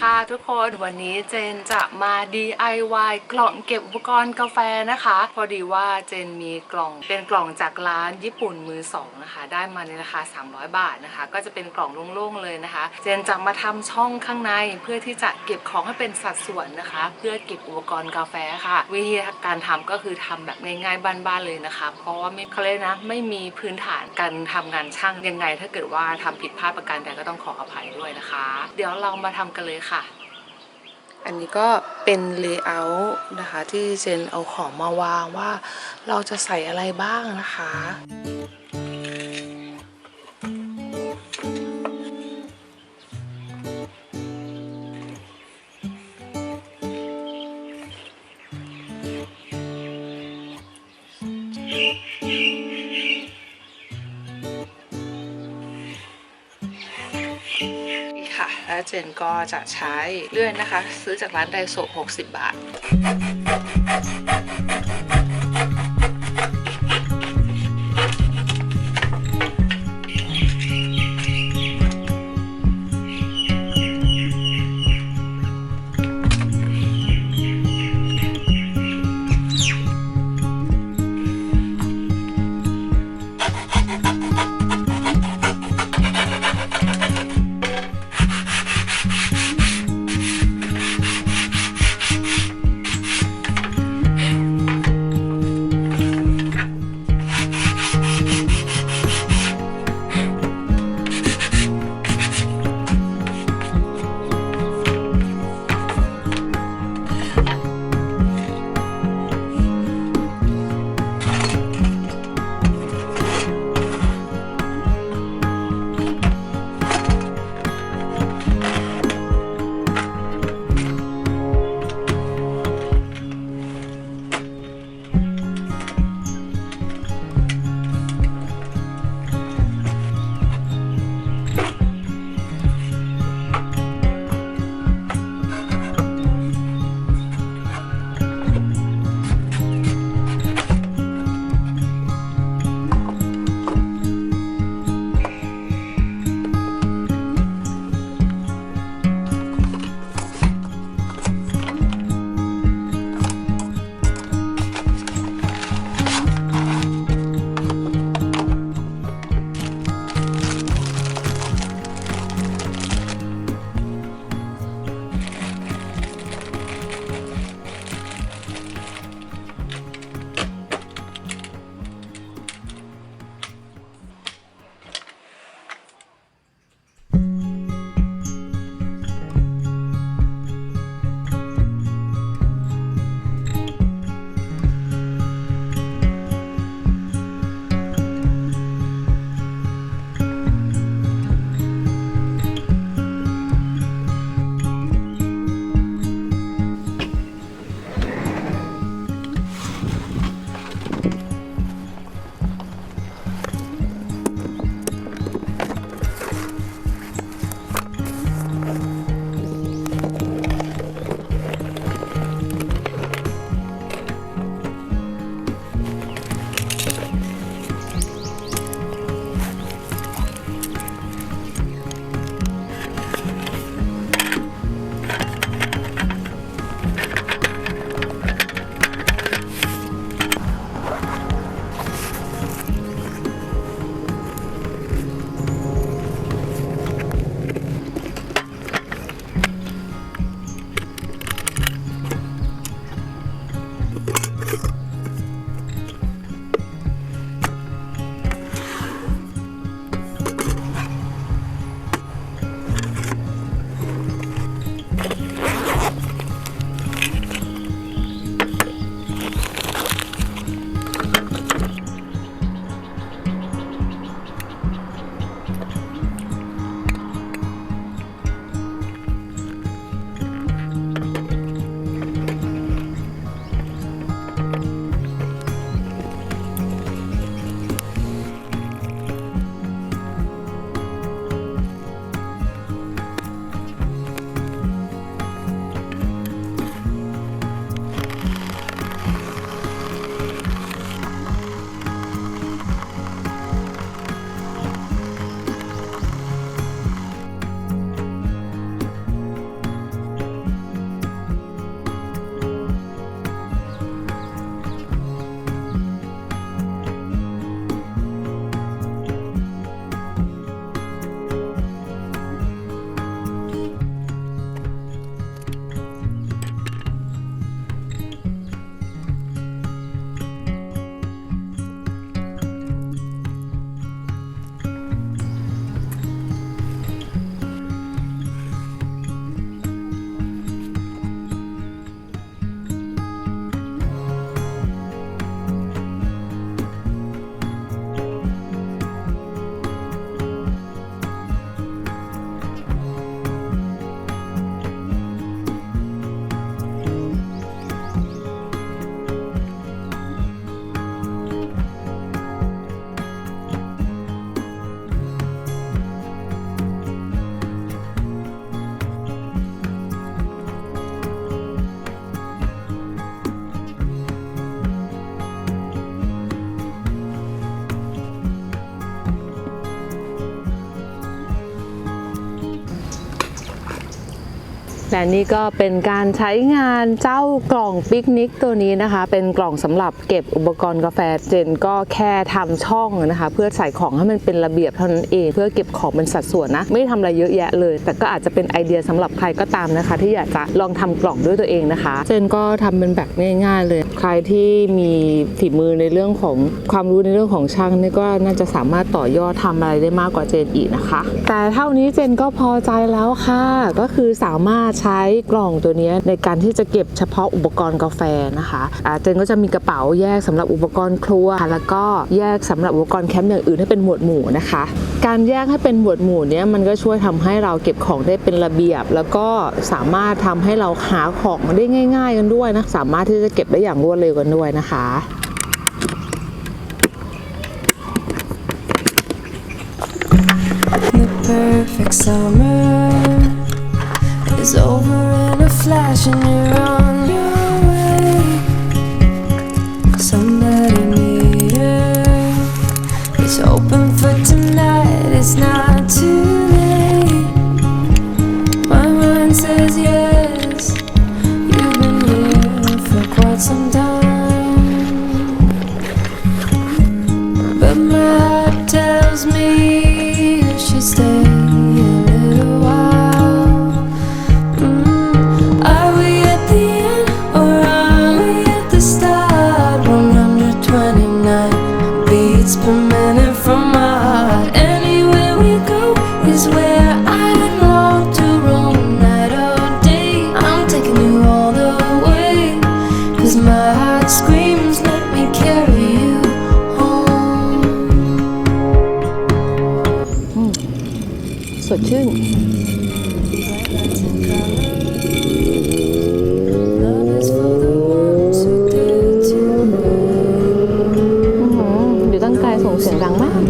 ค่ะทุกคนวันนี้เจนจะมา DIY กล่องเก็บอุปกรณ์กาแฟนะคะพอดีว่าเจนมีกล่องเป็นกล่องจากร้านญี่ปุ่นมือสองนะคะได้มาในราคา300 บาทนะคะก็จะเป็นกล่องโล่งๆเลยนะคะเจนจะมาทำช่องข้างในเพื่อที่จะเก็บของให้เป็นสัดส่วนนะคะเพื่อเก็บอุปกรณ์กาแฟค่ะวิธีการทำก็คือทำแบบง่ายๆบ้านๆเลยนะคะเพราะว่าเขาเลยนะไม่มีพื้นฐานการทำงานช่างยังไงถ้าเกิดว่าทำผิดพลาดประการใดก็ต้องขออภัยด้วยนะคะเดี๋ยวเรามาทำกันเลยค่ะอันนี้ก็เป็นเลเยอร์นะคะที่เจนเอาของมาวางว่าเราจะใส่อะไรบ้างนะคะแล้วเจนก็จะใช้เลื่อยนะคะซื้อจากร้านไดโซะ60 บาท และนี่ก็เป็นการใช้งานเจ้ากล่องปิกนิกตัวนี้นะคะเป็นกล่องสำหรับเก็บอุปกรณ์กาแฟเจนก็แค่ทำช่องนะคะเพื่อใส่ของให้มันเป็นระเบียบเท่านั้นเองเพื่อเก็บของเป็นสัดส่วนนะไม่ทำอะไรเยอะแยะเลยแต่ก็อาจจะเป็นไอเดียสำหรับใครก็ตามนะคะที่อยากจะลองทำกล่องด้วยตัวเองนะคะเจนก็ทำเป็นแบบง่ายๆเลยใครที่มีฝีมือในเรื่องของความรู้ในเรื่องของช่างนี่ก็น่าจะสามารถต่อยอดทำอะไรได้มากกว่าเจนอีกนะคะแต่เท่านี้เจนก็พอใจแล้วค่ะก็คือสามารถใช้กล่องตัวนี้ในการที่จะเก็บเฉพาะอุปกรณ์กาแฟนะคะเจนก็จะมีกระเป๋าแยกสำหรับอุปกรณ์ครัวแล้วก็แยกสำหรับอุปกรณ์แคมป์อย่างอื่นให้เป็นหมวดหมู่นะคะการแยกให้เป็นหมวดหมู่เนี้ยมันก็ช่วยทำให้เราเก็บของได้เป็นระเบียบแล้วก็สามารถทำให้เราหาของได้ง่ายๆกันด้วยนะสามารถที่จะเก็บได้อย่างรวดเร็วกันด้วยนะคะ The perfect summer is over in a flash and you're on your way. Somebody near is hoping for tonight. It's not too late. My mind says yes. You've been here for quite some time, but my heart tells me stay a little while. Are we at the end or are we at the start? 129 beats per minute from my heart. Anywhere we go is where I long to roam. Night or day, I'm taking you all the way. 'Cause my heart screams, let me carry you home. สดชื่นอยู่ตั้งไกลส่งเสียงดังมาก